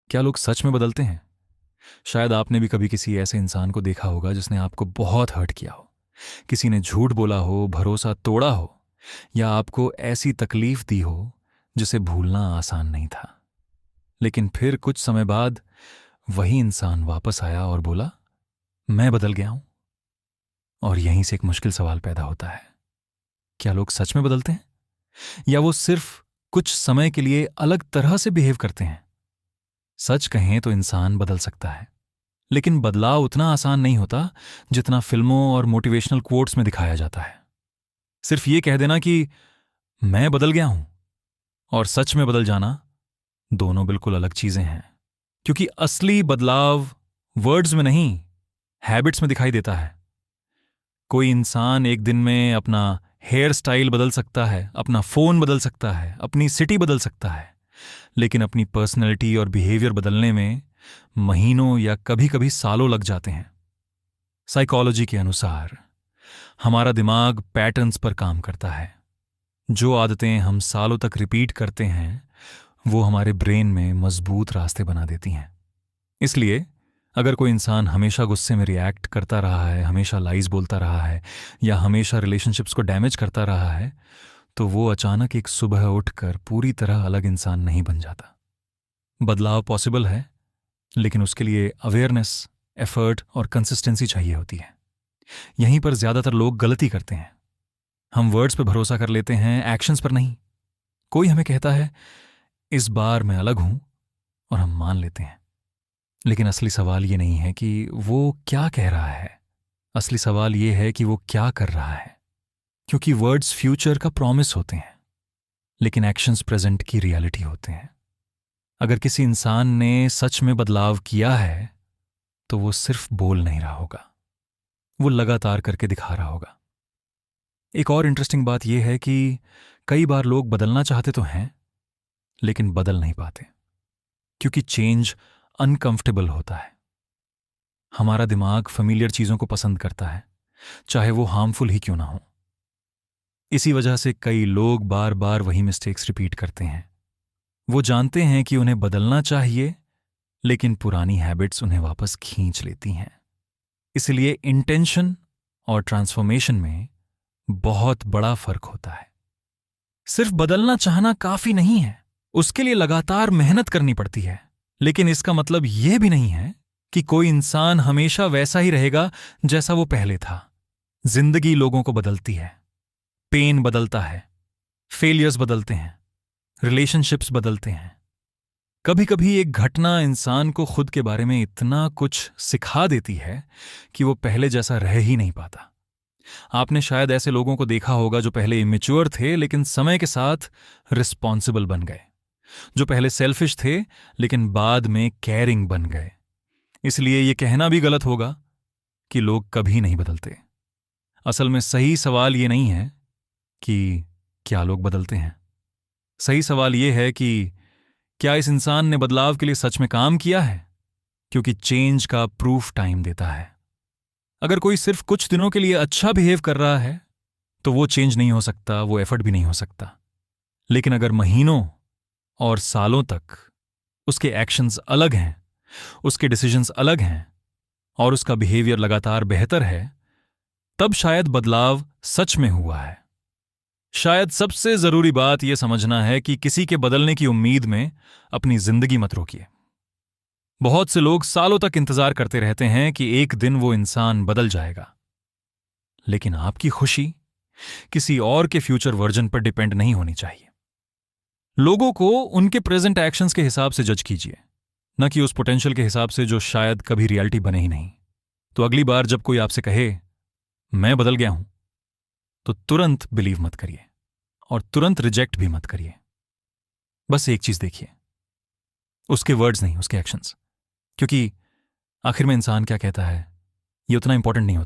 क्या लोग सच में बदलते हैं? शायद आपने भी कभी किसी ऐसे इंसान को देखा होगा जिसने आपको बहुत हर्ट किया हो। किसी ने झूठ बोला हो, भरोसा तोड़ा हो, या आपको ऐसी तकलीफ दी हो जिसे भूलना आसान नहीं था। लेकिन फिर कुछ समय बाद वही इंसान वापस आया और बोला, मैं बदल गया हूं। और यहीं से एक मुश्किल सवाल पैदा होता है। क्या लोग सच में बदलते हैं, या वो सिर्फ कुछ समय के लिए अलग तरह से बिहेव करते हैं? सच कहें तो इंसान बदल सकता है, लेकिन बदलाव उतना आसान नहीं होता जितना फिल्मों और मोटिवेशनल कोट्स में दिखाया जाता है। सिर्फ ये कह देना कि मैं बदल गया हूं और सच में बदल जाना, दोनों बिल्कुल अलग चीजें हैं। क्योंकि असली बदलाव वर्ड्स में नहीं, हैबिट्स में दिखाई देता है। कोई इंसान एक दिन में अपना हेयर स्टाइल बदल सकता है, अपना फोन बदल सकता है, अपनी सिटी बदल सकता है, लेकिन अपनी पर्सनैलिटी और बिहेवियर बदलने में महीनों या कभी कभी सालों लग जाते हैं। साइकोलॉजी के अनुसार हमारा दिमाग पैटर्न्स पर काम करता है। जो आदतें हम सालों तक रिपीट करते हैं वो हमारे ब्रेन में मजबूत रास्ते बना देती हैं। इसलिए अगर कोई इंसान हमेशा गुस्से में रिएक्ट करता रहा है, हमेशा लाइज बोलता रहा है, या हमेशा रिलेशनशिप्स को डैमेज करता रहा है, तो वो अचानक एक सुबह उठकर पूरी तरह अलग इंसान नहीं बन जाता। बदलाव पॉसिबल है, लेकिन उसके लिए अवेयरनेस, एफर्ट और कंसिस्टेंसी चाहिए होती है। यहीं पर ज्यादातर लोग गलती करते हैं। हम वर्ड्स पर भरोसा कर लेते हैं, एक्शंस पर नहीं। कोई हमें कहता है इस बार मैं अलग हूं, और हम मान लेते हैं। लेकिन असली सवाल ये नहीं है कि वो क्या कह रहा है, असली सवाल ये है कि वो क्या कर रहा है। क्योंकि वर्ड्स फ्यूचर का प्रॉमिस होते हैं, लेकिन एक्शंस प्रेजेंट की रियलिटी होते हैं। अगर किसी इंसान ने सच में बदलाव किया है तो वो सिर्फ बोल नहीं रहा होगा, वो लगातार करके दिखा रहा होगा। एक और इंटरेस्टिंग बात यह है कि कई बार लोग बदलना चाहते तो हैं, लेकिन बदल नहीं पाते, क्योंकि चेंज अनकंफर्टेबल होता है। हमारा दिमाग फेमिलियर चीजों को पसंद करता है, चाहे वो हार्मफुल ही क्यों ना हो। इसी वजह से कई लोग बार बार वही मिस्टेक्स रिपीट करते हैं। वो जानते हैं कि उन्हें बदलना चाहिए, लेकिन पुरानी हैबिट्स उन्हें वापस खींच लेती हैं। इसलिए इंटेंशन और ट्रांसफॉर्मेशन में बहुत बड़ा फर्क होता है। सिर्फ बदलना चाहना काफी नहीं है, उसके लिए लगातार मेहनत करनी पड़ती है। लेकिन इसका मतलब यह भी नहीं है कि कोई इंसान हमेशा वैसा ही रहेगा जैसा वो पहले था। जिंदगी लोगों को बदलती है, पेन बदलता है, फेलियर्स बदलते हैं, रिलेशनशिप्स बदलते हैं। कभी कभी एक घटना इंसान को खुद के बारे में इतना कुछ सिखा देती है कि वो पहले जैसा रह ही नहीं पाता। आपने शायद ऐसे लोगों को देखा होगा जो पहले इमेच्योर थे लेकिन समय के साथ रिस्पॉन्सिबल बन गए, जो पहले सेल्फिश थे लेकिन बाद में केयरिंग बन गए। इसलिए यह कहना भी गलत होगा कि लोग कभी नहीं बदलते। असल में सही सवाल यह नहीं है कि क्या लोग बदलते हैं। सही सवाल यह है कि क्या इस इंसान ने बदलाव के लिए सच में काम किया है, क्योंकि चेंज का प्रूफ टाइम देता है। अगर कोई सिर्फ कुछ दिनों के लिए अच्छा बिहेव कर रहा है तो वो चेंज नहीं हो सकता, वो एफर्ट भी नहीं हो सकता। लेकिन अगर महीनों और सालों तक उसके एक्शंस अलग हैं, उसके डिसीजंस अलग हैं और उसका बिहेवियर लगातार बेहतर है, तब शायद बदलाव सच में हुआ है। शायद सबसे जरूरी बात यह समझना है कि किसी के बदलने की उम्मीद में अपनी जिंदगी मत रोकिए। बहुत से लोग सालों तक इंतजार करते रहते हैं कि एक दिन वो इंसान बदल जाएगा, लेकिन आपकी खुशी किसी और के फ्यूचर वर्जन पर डिपेंड नहीं होनी चाहिए। लोगों को उनके प्रेजेंट एक्शंस के हिसाब से जज कीजिए, न कि उस पोटेंशियल के हिसाब से जो शायद कभी रियलिटी बने ही नहीं। तो अगली बार जब कोई आपसे कहे मैं बदल गया हूं, तो तुरंत बिलीव मत करिए और तुरंत रिजेक्ट भी मत करिए। बस एक चीज देखिए, उसके वर्ड्स नहीं, उसके एक्शंस। क्योंकि आखिर में इंसान क्या कहता है ये उतना इंपॉर्टेंट नहीं होता।